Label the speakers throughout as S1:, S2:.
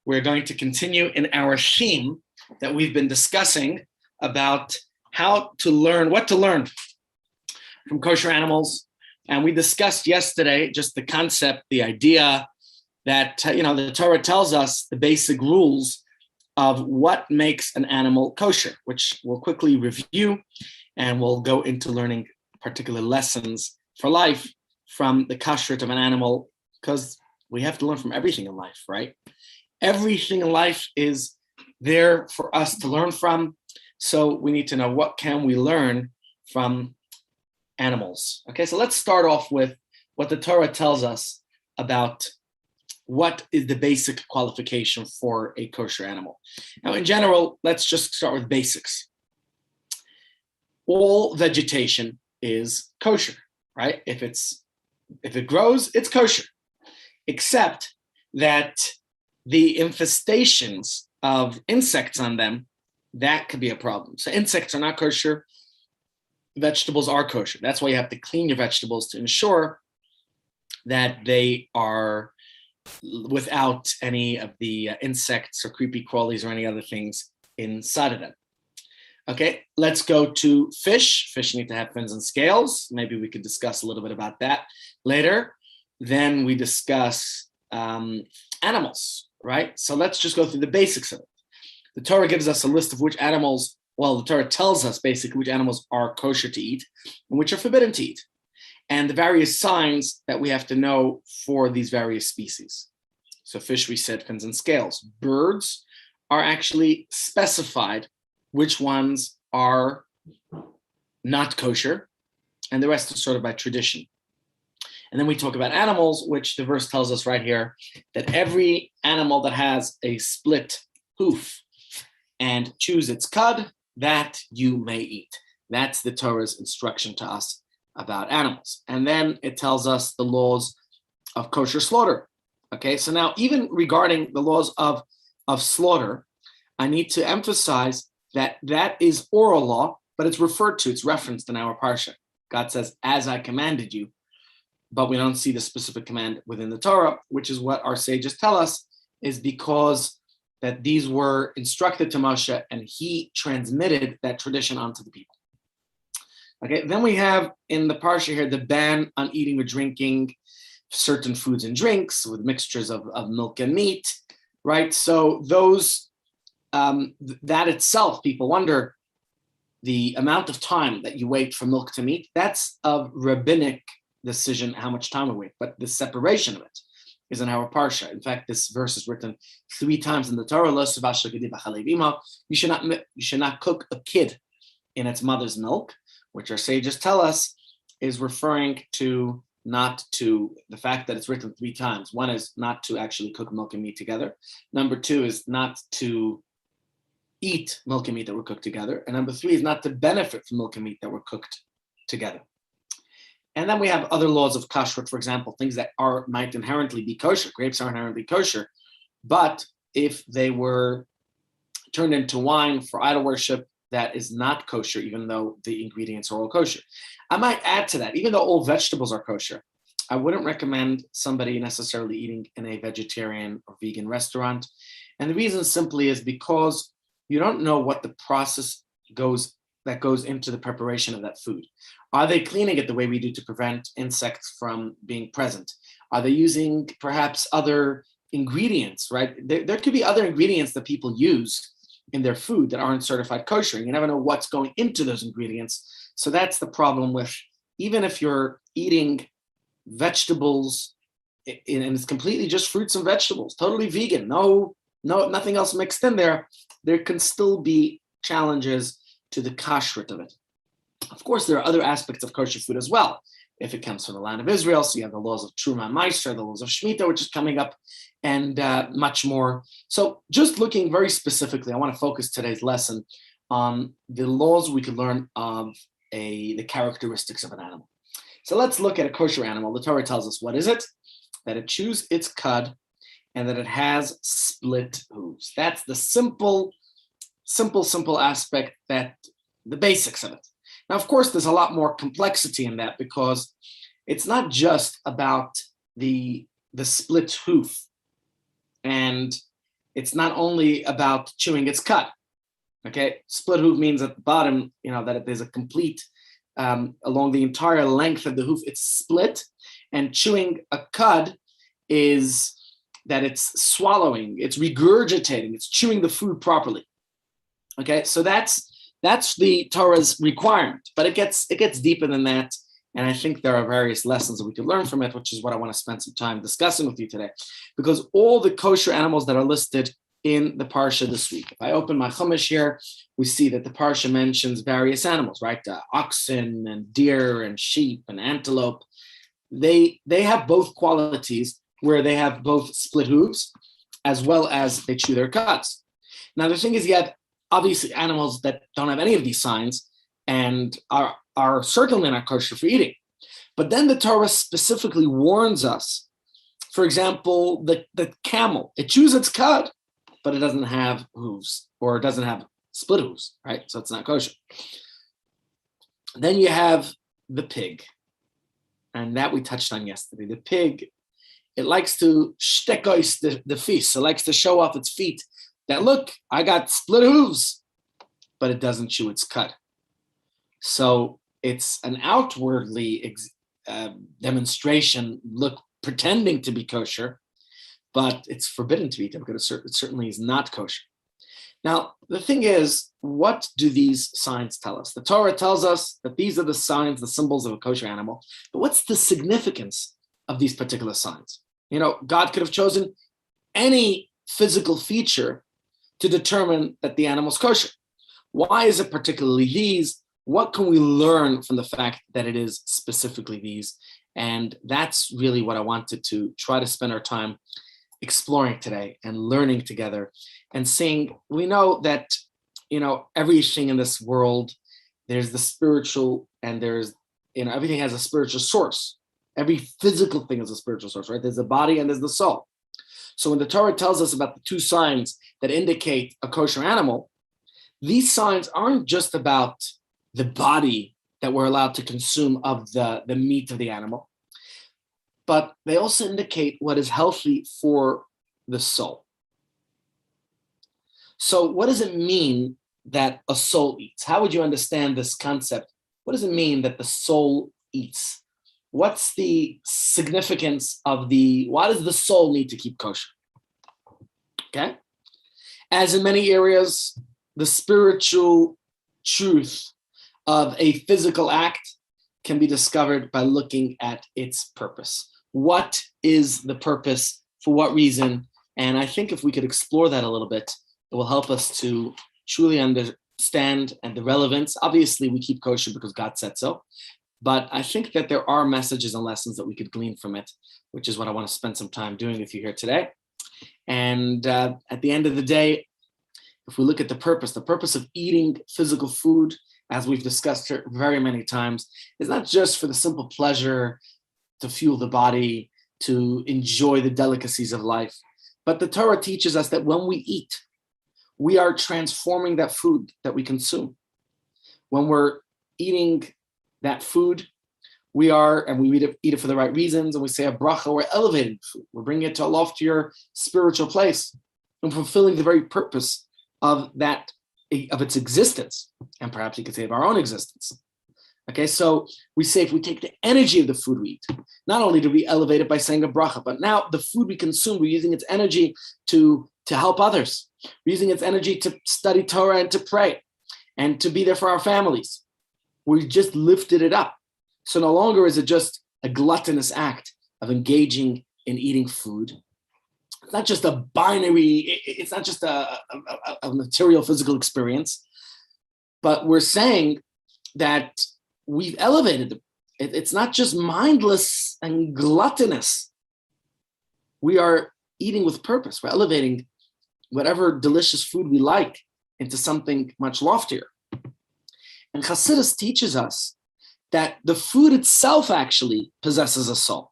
S1: we're going to continue in our theme that we've been discussing about what to learn from kosher animals. And we discussed yesterday just the concept, the idea that, the Torah tells us the basic rules of what makes an animal kosher, which we'll quickly review, and we'll go into learning particular lessons for life from the kashrut of an animal, because we have to learn from everything in life, right? Everything in life is there for us to learn from. So we need to know, what can we learn from animals? Okay, so let's start off with what the Torah tells us about what is the basic qualification for a kosher animal. Now, in general, let's just start with basics. All vegetation is kosher, right? If it grows, it's kosher, except that the infestations of insects on them, that could be a problem. So insects are not kosher. Vegetables are kosher. That's why you have to clean your vegetables to ensure that they are without any of the insects or creepy crawlies or any other things inside of them. Okay, let's go to fish. Fish need to have fins and scales. Maybe we could discuss a little bit about that later. Then we discuss animals, right? So let's just go through the basics of it. The Torah gives us a list of which animals, the Torah tells us basically which animals are kosher to eat and which are forbidden to eat, and the various signs that we have to know for these various species. So fish, we said, fins and scales. Birds are actually specified which ones are not kosher, and the rest is sort of by tradition. And then we talk about animals, which the verse tells us right here, that every animal that has a split hoof and chews its cud, that you may eat. That's the Torah's instruction to us about animals. And then it tells us the laws of kosher slaughter. Okay, so now even regarding the laws of slaughter, I need to emphasize that is oral law, but it's referred to, it's referenced in our parsha. God says, as I commanded you, but we don't see the specific command within the Torah, which is what our sages tell us, is because that these were instructed to Moshe and he transmitted that tradition onto the people. Okay, then we have in the parsha here the ban on eating or drinking certain foods and drinks with mixtures of milk and meat, right? So those, that itself, people wonder the amount of time that you wait from milk to meat. That's a rabbinic decision, how much time we wait, but the separation of it is in our parsha. In fact, this verse is written 3 times in the Torah. You should not cook a kid in its mother's milk, which our sages tell us is referring to not to the fact that it's written 3 times. One is not to actually cook milk and meat together. Number 2 is not to eat milk and meat that were cooked together. And number 3 is not to benefit from milk and meat that were cooked together. And then we have other laws of kashrut, for example, things that might inherently be kosher. Grapes are inherently kosher, but if they were turned into wine for idol worship, that is not kosher, even though the ingredients are all kosher. I might add to that, even though all vegetables are kosher, I wouldn't recommend somebody necessarily eating in a vegetarian or vegan restaurant. And the reason simply is because you don't know what the process goes into the preparation of that food. Are they cleaning it the way we do to prevent insects from being present? Are they using perhaps other ingredients, right? There could be other ingredients that people use in their food that aren't certified kosher. You never know what's going into those ingredients. So that's the problem with, even if you're eating vegetables and it's completely just fruits and vegetables, totally vegan, no, nothing else mixed in there, there can still be challenges to the kashrut of it. Of course, there are other aspects of kosher food as well. If it comes from the land of Israel, so you have the laws of Truma and Meiser, the laws of Shemitah, which is coming up, and much more. So just looking very specifically, I want to focus today's lesson on the laws we could learn of the characteristics of an animal. So let's look at a kosher animal. The Torah tells us, what is it? That it chews its cud and that it has split hooves. That's the simple aspect, that the basics of it. Now, of course, there's a lot more complexity in that, because it's not just about the split hoof, and it's not only about chewing its cud. Okay, split hoof means at the bottom, that there's a complete, along the entire length of the hoof, it's split, and chewing a cud is that it's swallowing, it's regurgitating, it's chewing the food properly. Okay, so that's the Torah's requirement, but it gets deeper than that, and I think there are various lessons that we can learn from it, which is what I want to spend some time discussing with you today, because all the kosher animals that are listed in the parsha this week. If I open my chumash here, we see that the parsha mentions various animals, right? Oxen and deer and sheep and antelope. They have both qualities where they have both split hooves as well as they chew their cuds. Now the thing is, you have obviously animals that don't have any of these signs and are certainly not kosher for eating. But then the Torah specifically warns us. For example, the camel, it chews its cud, but it doesn't have hooves, or it doesn't have split hooves, right? So it's not kosher. Then you have the pig, and that we touched on yesterday. The pig, it likes to shtekois the feet, so it likes to show off its feet that, look, I got split hooves, but it doesn't chew its cud. So it's an outwardly demonstration, look, pretending to be kosher, but it's forbidden to eat them because it certainly is not kosher. Now, the thing is, what do these signs tell us? The Torah tells us that these are the signs, the symbols of a kosher animal, but what's the significance of these particular signs? God could have chosen any physical feature to determine that the animal's kosher. Why is it particularly these? What can we learn from the fact that it is specifically these? And that's really what I wanted to try to spend our time exploring today and learning together and seeing. We know that, everything in this world, there's the spiritual and there's, everything has a spiritual source. Every physical thing is a spiritual source, right? There's the body and there's the soul. So when the Torah tells us about the two signs that indicate a kosher animal, these signs aren't just about the body that we're allowed to consume of the meat of the animal, but they also indicate what is healthy for the soul. So what does it mean that a soul eats? How would you understand this concept? What does it mean that the soul eats? What's the significance of why does the soul need to keep kosher? Okay? As in many areas, the spiritual truth of a physical act can be discovered by looking at its purpose. What is the purpose? For what reason? And I think if we could explore that a little bit, it will help us to truly understand and the relevance. Obviously, we keep kosher because God said so. But I think that there are messages and lessons that we could glean from it, which is what I want to spend some time doing with you here today. And at the end of the day, if we look at the purpose of eating physical food, as we've discussed here very many times, is not just for the simple pleasure to fuel the body, to enjoy the delicacies of life. But the Torah teaches us that when we eat, we are transforming that food that we consume. When we're eating that food, we eat it for the right reasons, and we say a bracha, we're elevating food. We're bringing it to a loftier spiritual place and fulfilling the very purpose of its existence, and perhaps you could say of our own existence. Okay, so we say if we take the energy of the food we eat, not only do we elevate it by saying a bracha, but now the food we consume, we're using its energy to help others. We're using its energy to study Torah and to pray and to be there for our families. We just lifted it up. So no longer is it just a gluttonous act of engaging in eating food. It's not just a binary, it's not just a material physical experience, but we're saying that we've elevated it. It's not just mindless and gluttonous. We are eating with purpose. We're elevating whatever delicious food we like into something much loftier. And Chassidus teaches us that the food itself actually possesses a soul.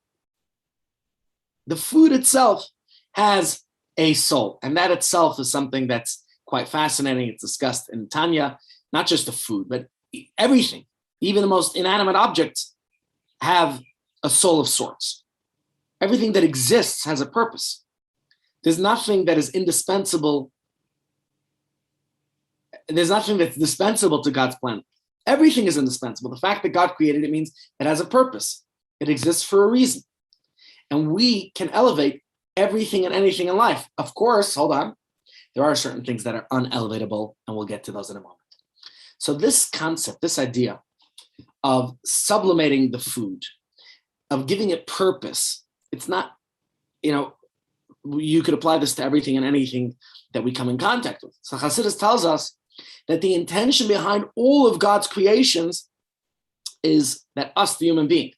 S1: The food itself has a soul, and that itself is something that's quite fascinating. It's discussed in Tanya, not just the food, but everything, even the most inanimate objects have a soul of sorts. Everything that exists has a purpose. There's nothing that is indispensable. There's nothing that's dispensable to God's plan. Everything is indispensable. The fact that God created it means it has a purpose. It exists for a reason. And we can elevate everything and anything in life. Of course, hold on. There are certain things that are unelevatable, and we'll get to those in a moment. So this concept, this idea of sublimating the food, of giving it purpose, it's not, you could apply this to everything and anything that we come in contact with. So Hasidus tells us that the intention behind all of God's creations is that us, the human being,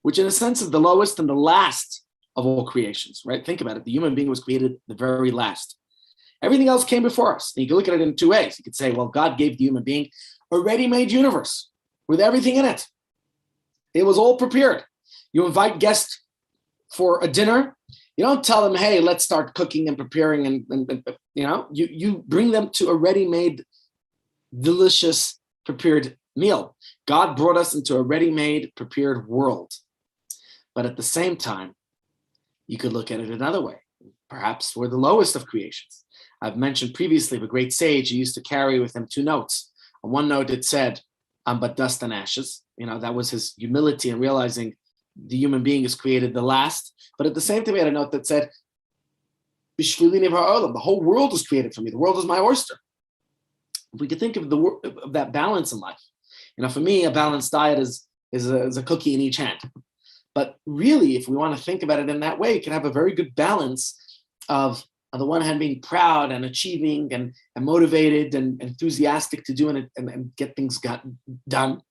S1: which in a sense is the lowest and the last of all creations, right? Think about it. The human being was created the very last. Everything else came before us. And you can look at it in two ways. You could say, well, God gave the human being a ready-made universe with everything in it. It was all prepared. You invite guests for a dinner. You don't tell them, hey, let's start cooking and preparing. And you bring them to a ready-made, delicious, prepared meal. God brought us into a ready-made, prepared world. But at the same time, you could look at it another way. Perhaps we're the lowest of creations. I've mentioned previously of a great sage who used to carry with him two notes. On one note, it said, I'm but dust and ashes. That was his humility and realizing the human being is created the last. But at the same time, he had a note that said, the whole world was created for me. The world is my oyster. We could think of that balance in life. For me, a balanced diet is a cookie in each hand. But really, if we want to think about it in that way, it can have a very good balance of, on the one hand, being proud and achieving and motivated and enthusiastic to do and get things done.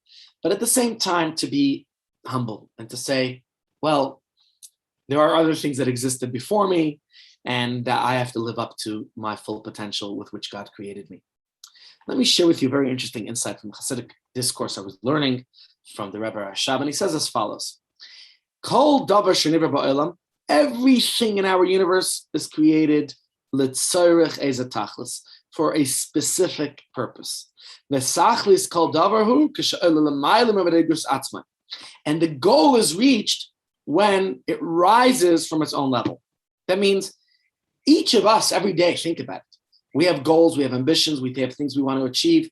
S1: But at the same time, to be humble and to say, well, there are other things that existed before me, and I have to live up to my full potential with which God created me. Let me share with you a very interesting insight from Hasidic discourse I was learning from the Rabbi Rashab, and he says as follows. Kol davar shenivra ba'olam, everything in our universe is created litzorech eza tachlis, for a specific purpose. Vesachlis kol davar hu k'she'ola l'mayla me'v'regus atzma. And the goal is reached when it rises from its own level. That means each of us every day, think about it. We have goals, we have ambitions, we have things we want to achieve,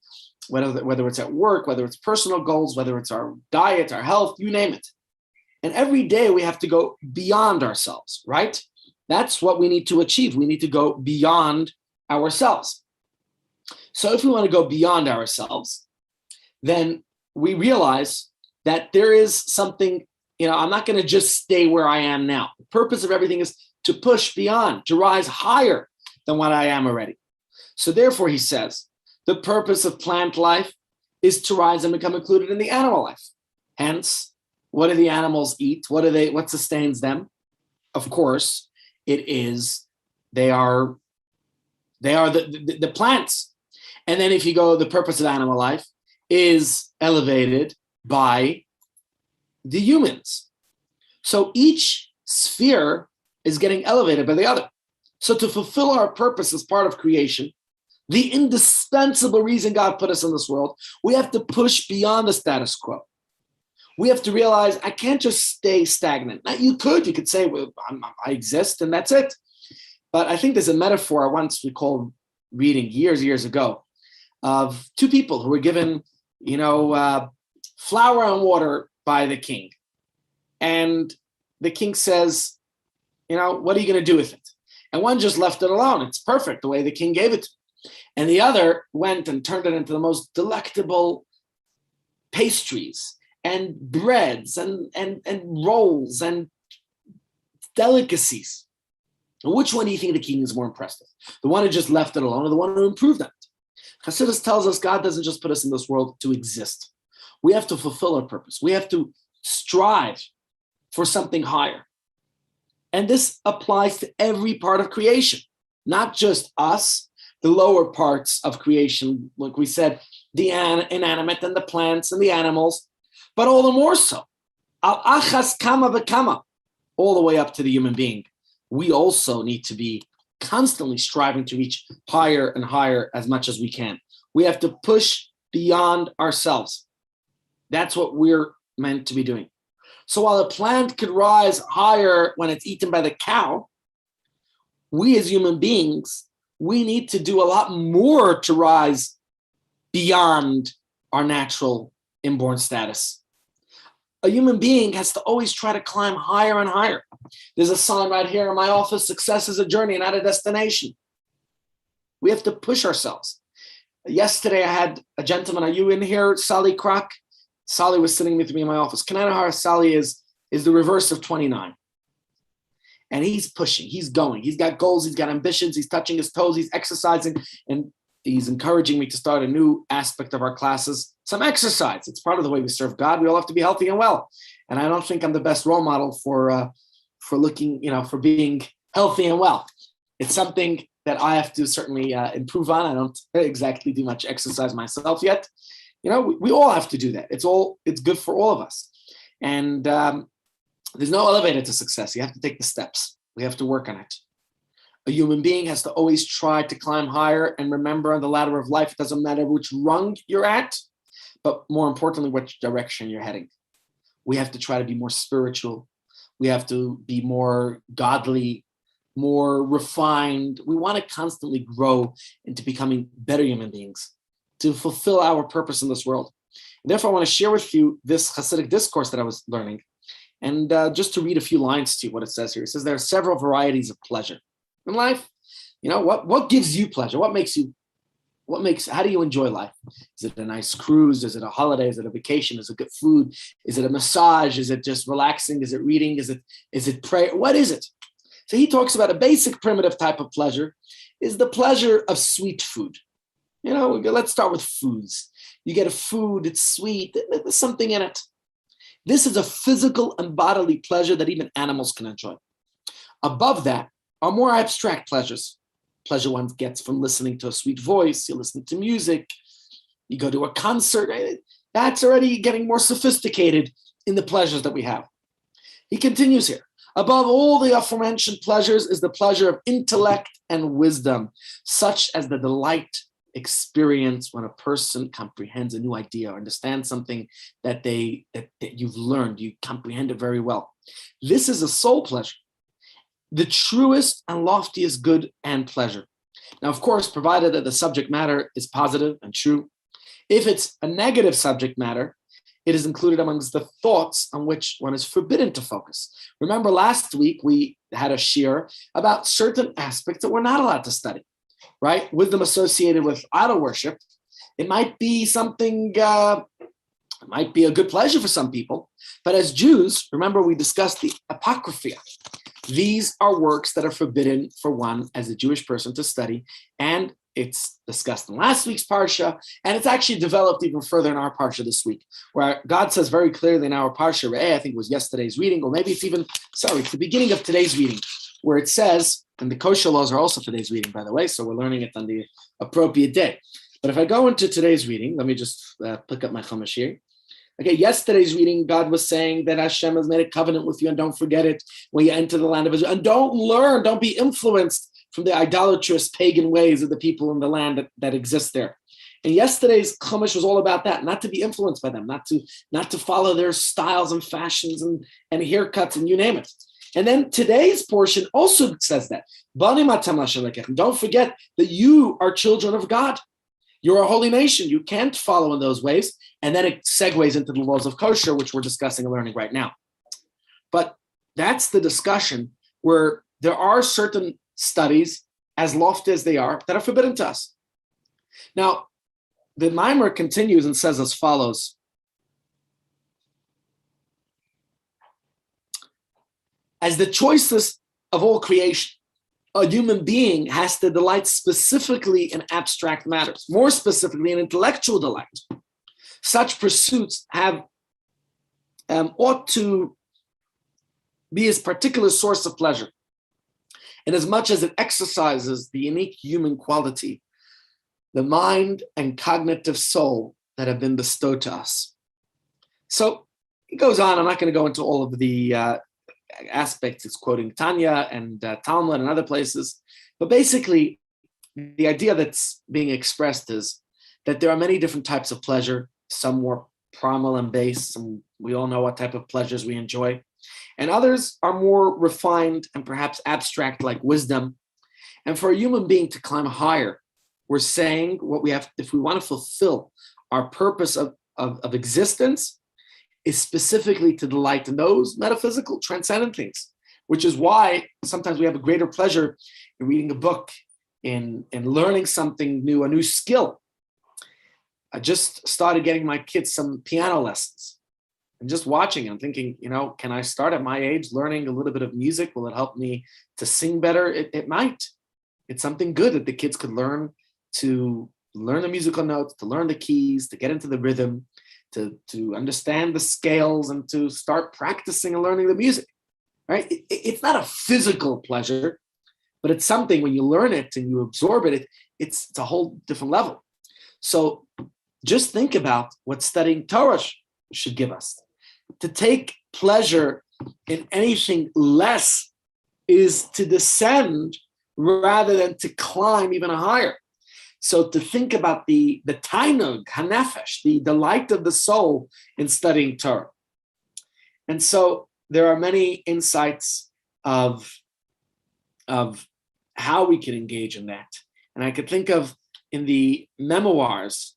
S1: whether it's at work, whether it's personal goals, whether it's our diet, our health, you name it. And every day we have to go beyond ourselves, right? That's what we need to achieve. We need to go beyond ourselves. So if we want to go beyond ourselves, then we realize that there is something, I'm not going to just stay where I am now. The purpose of everything is to push beyond, to rise higher than what I am already. So therefore, he says, the purpose of plant life is to rise and become included in the animal life. Hence, what do the animals eat? What sustains them? Of course, they are the plants. And then if you go, the purpose of animal life is elevated by the humans. So each sphere is getting elevated by the other. So to fulfill our purpose as part of creation, the indispensable reason God put us in this world, we have to push beyond the status quo. We have to realize I can't just stay stagnant. Now, you could say, well, I exist and that's it. But I think there's a metaphor I once recall reading years ago of two people who were given, flour and water by the king. And the king says, what are you going to do with it? And one just left it alone. It's perfect the way the king gave it to him. And the other went and turned it into the most delectable pastries and breads and rolls and delicacies. And which one do you think the king is more impressed with? The one who just left it alone or the one who improved on it? Hasidus tells us God doesn't just put us in this world to exist. We have to fulfill our purpose. We have to strive for something higher. And this applies to every part of creation, not just us, the lower parts of creation, like we said, the inanimate and the plants and the animals, but all the more so. Al achas kama v'kama, all the way up to the human being. We also need to be constantly striving to reach higher and higher as much as we can. We have to push beyond ourselves. That's what we're meant to be doing. So while a plant could rise higher when it's eaten by the cow, we as human beings, we need to do a lot more to rise beyond our natural inborn status. A human being has to always try to climb higher and higher. There's a sign right here in my office: success is a journey, not a destination. We have to push ourselves. Yesterday, I had a gentleman. Are you in here, Sally Kroc? Sally was sitting with me in my office. Kananahar Sally is the reverse of 29. And he's pushing, he's going, he's got goals, he's got ambitions, he's touching his toes, he's exercising, and he's encouraging me to start a new aspect of our classes, some exercise. It's part of the way we serve God. We all have to be healthy and well. And I don't think I'm the best role model for looking, for being healthy and well. It's something that I have to certainly improve on. I don't exactly do much exercise myself yet. We all have to do that. It's good for all of us. And there's no elevator to success. You have to take the steps. We have to work on it. A human being has to always try to climb higher and remember on the ladder of life, it doesn't matter which rung you're at, but more importantly, which direction you're heading. We have to try to be more spiritual. We have to be more godly, more refined. We want to constantly grow into becoming better human beings to fulfill our purpose in this world. And therefore, I want to share with you this Hasidic discourse that I was learning. And just to read a few lines to you, what it says here. It says there are several varieties of pleasure in life. What gives you pleasure? How do you enjoy life? Is it a nice cruise? Is it a holiday? Is it a vacation? Is it good food? Is it a massage? Is it just relaxing? Is it reading? Is it prayer? What is it? So he talks about a basic primitive type of pleasure is the pleasure of sweet food. Let's start with foods. You get a food, it's sweet, there's something in it. This is a physical and bodily pleasure that even animals can enjoy. Above that are more abstract pleasures. Pleasure one gets from listening to a sweet voice, you listen to music, you go to a concert. That's already getting more sophisticated in the pleasures that we have. He continues here. Above all the aforementioned pleasures is the pleasure of intellect and wisdom, such as the delight experience when a person comprehends a new idea or understands something that you've learned, you comprehend it very well. This is a soul pleasure, the truest and loftiest good and pleasure. Now, of course, provided that the subject matter is positive and true. If it's a negative subject matter, it is included amongst the thoughts on which one is forbidden to focus. Remember, last week we had a shir about certain aspects that we're not allowed to study. Right? Wisdom associated with idol worship. It might be something, it might be a good pleasure for some people. But as Jews, remember we discussed the Apocrypha. These are works that are forbidden for one as a Jewish person to study. And it's discussed in last week's Parsha. And it's actually developed even further in our Parsha this week, where God says very clearly in our Parsha, I think it was yesterday's reading, or maybe it's the beginning of today's reading, where it says, and the kosher laws are also today's reading, by the way, so we're learning it on the appropriate day. But if I go into today's reading, let me just pick up my Chumash here. Okay, yesterday's reading, God was saying that Hashem has made a covenant with you, and don't forget it when you enter the land of Israel. And don't be influenced from the idolatrous pagan ways of the people in the land that exist there. And yesterday's Chumash was all about that, not to be influenced by them, not to follow their styles and fashions and haircuts and you name it. And then today's portion also says that. Don't forget that you are children of God. You're a holy nation. You can't follow in those ways. And then it segues into the laws of kosher, which we're discussing and learning right now. But that's the discussion where there are certain studies, as lofty as they are, that are forbidden to us. Now, the Mimer continues and says as follows. As the choicest of all creation, a human being has to delight specifically in abstract matters, more specifically in intellectual delight. Such pursuits ought to be his particular source of pleasure, and as much as it exercises the unique human quality, the mind and cognitive soul that have been bestowed to us. So he goes on. I'm not going to go into all of the aspects. It's quoting Tanya and Talmud and other places. But basically, the idea that's being expressed is that there are many different types of pleasure, some more primal and base, some we all know what type of pleasures we enjoy, and others are more refined and perhaps abstract, like wisdom, And for a human being to climb higher, we're saying what we have, if we want to fulfill our purpose of existence, is specifically to delight in those metaphysical, transcendent things, which is why sometimes we have a greater pleasure in reading a book, in learning something new, a new skill. I just started getting my kids some piano lessons and just watching and thinking, can I start at my age learning a little bit of music? Will it help me to sing better? It might. It's something good that the kids could learn, to learn the musical notes, to learn the keys, to get into the rhythm, to understand the scales, and to start practicing and learning the music, right? It's not a physical pleasure, but it's something when you learn it and you absorb it, it's a whole different level. So just think about what studying Torah should give us. To take pleasure in anything less is to descend rather than to climb even higher. So to think about the tainug, hanefesh, the delight of the soul in studying Torah. And so there are many insights of how we can engage in that. And I could think of in the memoirs,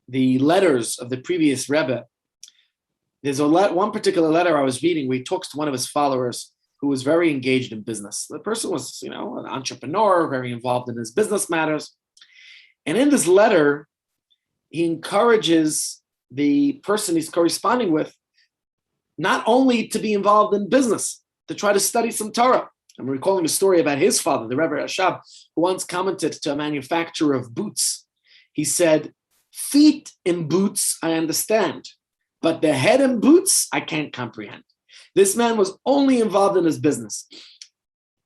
S1: the letters of the previous Rebbe. There's one particular letter I was reading where he talks to one of his followers who was very engaged in business. The person was, an entrepreneur, very involved in his business matters. And in this letter, he encourages the person he's corresponding with not only to be involved in business, to try to study some Torah. I'm recalling a story about his father, the Rebbe Rashab, who once commented to a manufacturer of boots. He said, "Feet in boots, I understand, but the head in boots, I can't comprehend." This man was only involved in his business.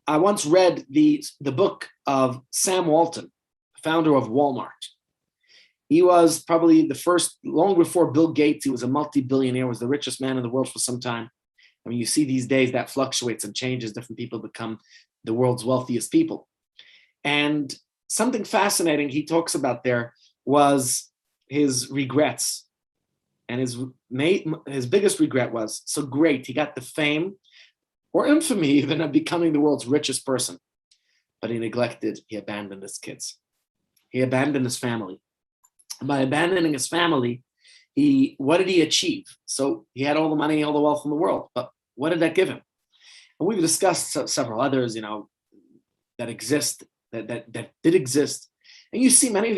S1: I once read the book of Sam Walton, founder of Walmart. He was probably the first, long before Bill Gates. He was a multi-billionaire, was the richest man in the world for some time. I mean, you see these days that fluctuates and changes. Different people become the world's wealthiest people. And something fascinating he talks about there was his regrets. And his biggest regret was, so great, he got the fame or infamy even of becoming the world's richest person. But he abandoned his kids. He abandoned his family. And by abandoning his family, what did he achieve? So he had all the money, all the wealth in the world, but what did that give him? And we've discussed several others, that exist, that did exist. And you see many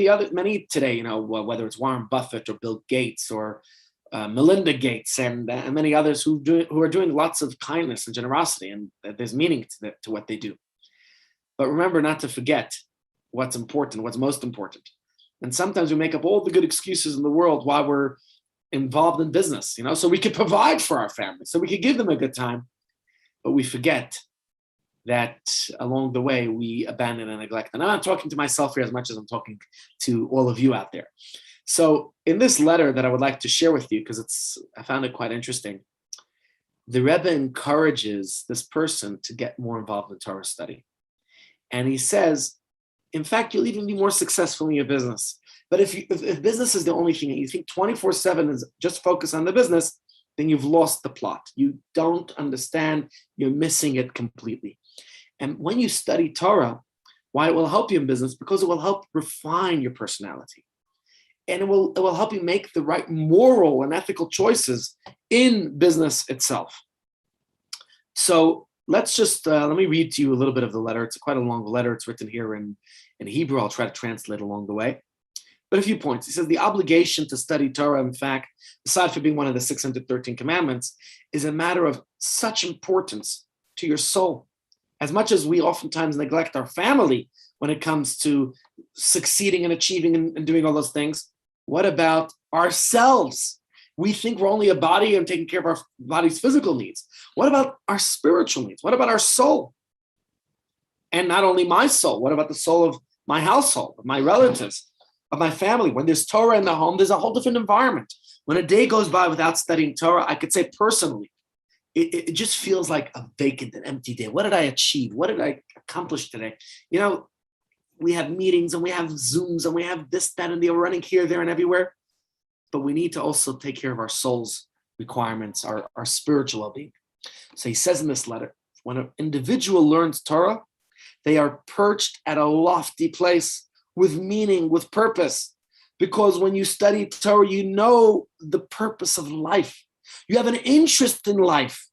S1: today, whether it's Warren Buffett or Bill Gates or Melinda Gates and many others who are doing lots of kindness and generosity, and there's meaning to what they do. But remember not to forget what's important, what's most important. And sometimes we make up all the good excuses in the world why we're involved in business, so we could provide for our family, so we could give them a good time. But we forget that along the way we abandon and neglect. And I'm not talking to myself here as much as I'm talking to all of you out there. So in this letter that I would like to share with you, because I found it quite interesting, the Rebbe encourages this person to get more involved in Torah study. And he says, in fact, you'll even be more successful in your business. But if business is the only thing, and you think 24/7 is just focus on the business, then you've lost the plot. You don't understand, you're missing it completely. And when you study Torah, why it will help you in business? Because it will help refine your personality. And it will help you make the right moral and ethical choices in business itself. So let's just, let me read to you a little bit of the letter. It's quite a long letter. It's written here in Hebrew. I'll try to translate along the way. But a few points. He says, the obligation to study Torah, in fact, aside from being one of the 613 commandments, is a matter of such importance to your soul. As much as we oftentimes neglect our family when it comes to succeeding and achieving and doing all those things, what about ourselves? We think we're only a body and taking care of our body's physical needs. What about our spiritual needs? What about our soul? And not only my soul, what about the soul of my household, of my relatives, of my family? When there's Torah in the home, there's a whole different environment. When a day goes by without studying Torah, I could say personally, it just feels like a vacant, an empty day. What did I achieve? What did I accomplish today? We have meetings and we have Zooms and we have this, that, and the other, running here, there, and everywhere. But we need to also take care of our soul's requirements, our spiritual well-being. So he says in this letter, when an individual learns Torah, They are perched at a lofty place with meaning, with purpose. Because when you study Torah, you know the purpose of life. You have an interest in life.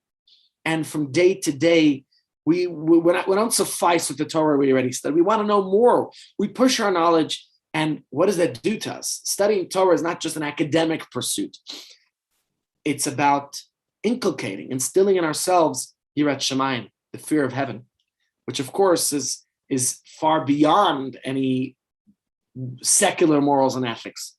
S1: And from day to day, we don't suffice with the Torah we already studied. We want to know more. We push our knowledge. And what does that do to us? Studying Torah is not just an academic pursuit. It's about inculcating, instilling in ourselves Yirat Shamayim, the fear of heaven, which of course is far beyond any secular morals and ethics.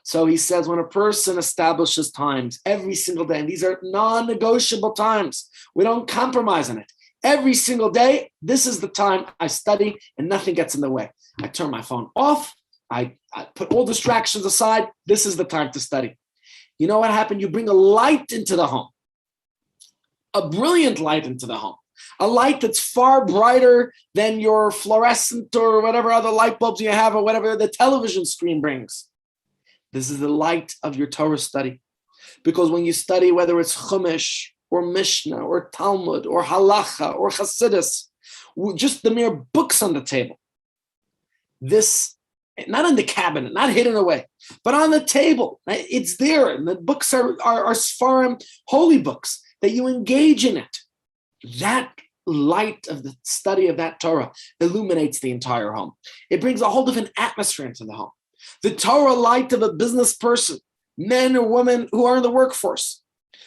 S1: So he says, when a person establishes times every single day, and these are non-negotiable times, we don't compromise on it. Every single day, this is the time I study and nothing gets in the way. I turn my phone off. I put all distractions aside. This is the time to study. You know what happened? You bring a light into the home, a brilliant light into the home, a light that's far brighter than your fluorescent or whatever other light bulbs you have or whatever the television screen brings. This is the light of your Torah study. Because when you study, whether it's Chumash or Mishnah or Talmud or Halacha or Chassidus, just the mere books on the table, this, not in the cabinet, not hidden away, but on the table, it's there. And the books are Sfarim, holy books, that you engage in it. That light of the study of that Torah illuminates the entire home. It brings a whole different atmosphere into the home. The Torah light of a business person, men or women who are in the workforce,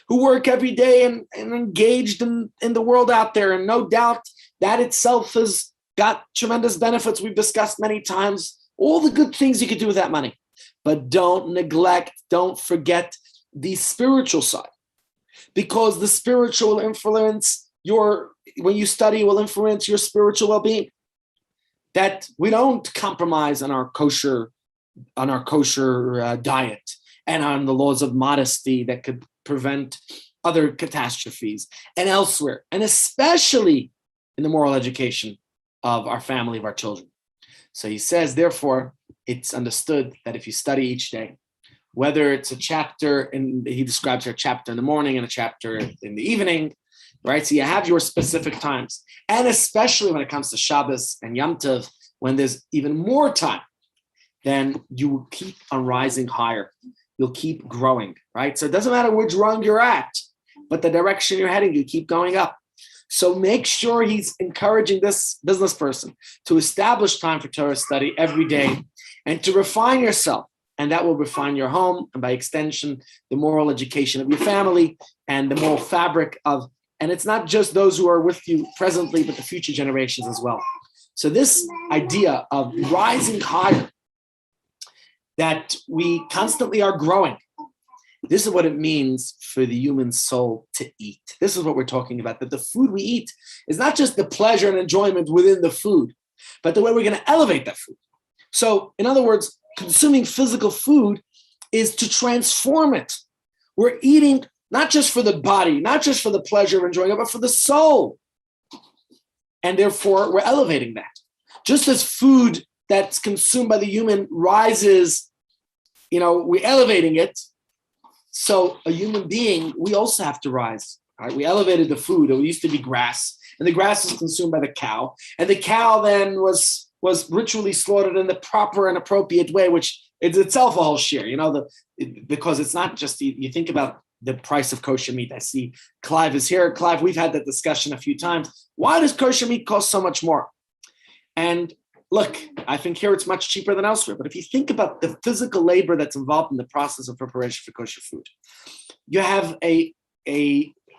S1: who work every day and engaged in the world out there. And no doubt that itself has got tremendous benefits. We've discussed many times all the good things you could do with that money. But don't neglect, don't forget the spiritual side. Because the spiritual influence when you study will influence your spiritual well-being. That we don't compromise on our kosher diet and on the laws of modesty that could prevent other catastrophes and elsewhere, and especially in the moral education of our family, of our children. So he says, therefore, it's understood that if you study each day, whether it's a chapter, and he describes a chapter in the morning and a chapter in the evening, right? So you have your specific times. And especially when it comes to Shabbos and Yom Tov, when there's even more time, then you will keep on rising higher. You'll keep growing, right? So it doesn't matter which rung you're at, but the direction you're heading, you keep going up. So make sure he's encouraging this business person to establish time for Torah study every day and to refine yourself. And that will refine your home, and by extension, the moral education of your family and the moral fabric of, and it's not just those who are with you presently, but the future generations as well. So this idea of rising higher, that we constantly are growing, this is what it means for the human soul to eat. This is what we're talking about, that the food we eat is not just the pleasure and enjoyment within the food, but the way we're going to elevate that food. So, in other words, consuming physical food is to transform it. We're eating not just for the body, not just for the pleasure of enjoying it, but for the soul. And therefore, we're elevating that. Just as food that's consumed by the human rises, we're elevating it. So a human being, we also have to rise. Right? We elevated the food. It used to be grass, and the grass was consumed by the cow. And the cow then was ritually slaughtered in the proper and appropriate way, which is itself a whole share, because it's not just, you think about the price of kosher meat. I see Clive is here. Clive, we've had that discussion a few times. Why does kosher meat cost so much more? And look, I think here it's much cheaper than elsewhere. But if you think about the physical labor that's involved in the process of preparation for kosher food, you have a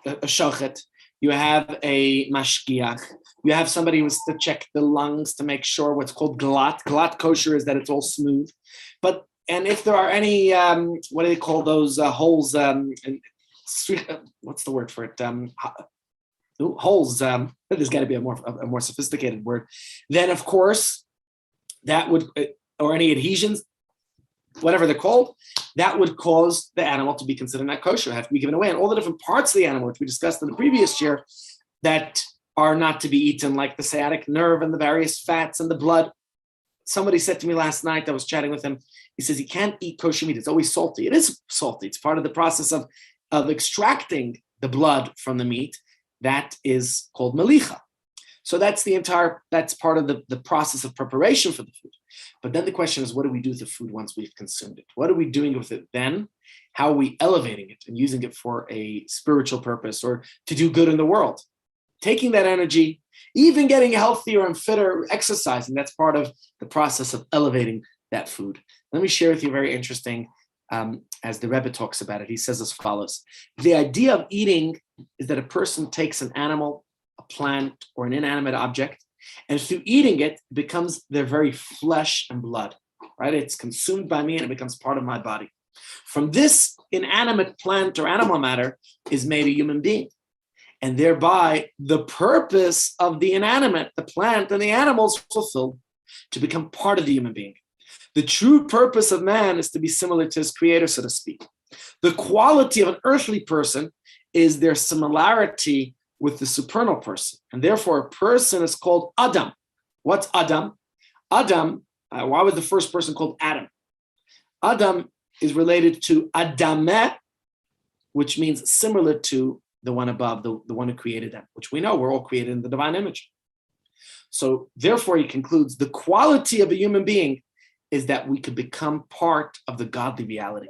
S1: shochet, you have a mashgiach, you have somebody who has to check the lungs to make sure what's called glat. Glat kosher is that it's all smooth. And if there are any, what do they call those holes? What's the word for it? Holes. There's got to be a more sophisticated word. Then, of course, that would, or any adhesions, whatever they're called, that would cause the animal to be considered not kosher, have to be given away. And all the different parts of the animal, which we discussed in the previous year, that are not to be eaten, like the sciatic nerve and the various fats and the blood. Somebody said to me last night, I was chatting with him, he says, you can't eat kosher meat. It's always salty. It is salty. It's part of the process of extracting the blood from the meat. That is called melicha. So that's part of the process of preparation for the food. But then the question is, what do we do with the food once we've consumed it? What are we doing with it then? How are we elevating it and using it for a spiritual purpose or to do good in the world? Taking that energy, even getting healthier and fitter, exercising, that's part of the process of elevating that food. Let me share with you very interesting, as the Rabbi talks about it. He says as follows. The idea of eating is that a person takes an animal, a plant, or an inanimate object, and through eating it, it becomes their very flesh and blood, right? It's consumed by me and it becomes part of my body. From this inanimate plant or animal matter is made a human being. And thereby, the purpose of the inanimate, the plant and the animal is fulfilled to become part of the human being. The true purpose of man is to be similar to his creator, so to speak. The quality of an earthly person is their similarity with the supernal person. And therefore, a person is called Adam. What's Adam? Adam, why was the first person called Adam? Adam is related to Adameh, which means similar to the one above, the one who created them, which we know we're all created in the divine image. So therefore, he concludes, the quality of a human being is that we could become part of the godly reality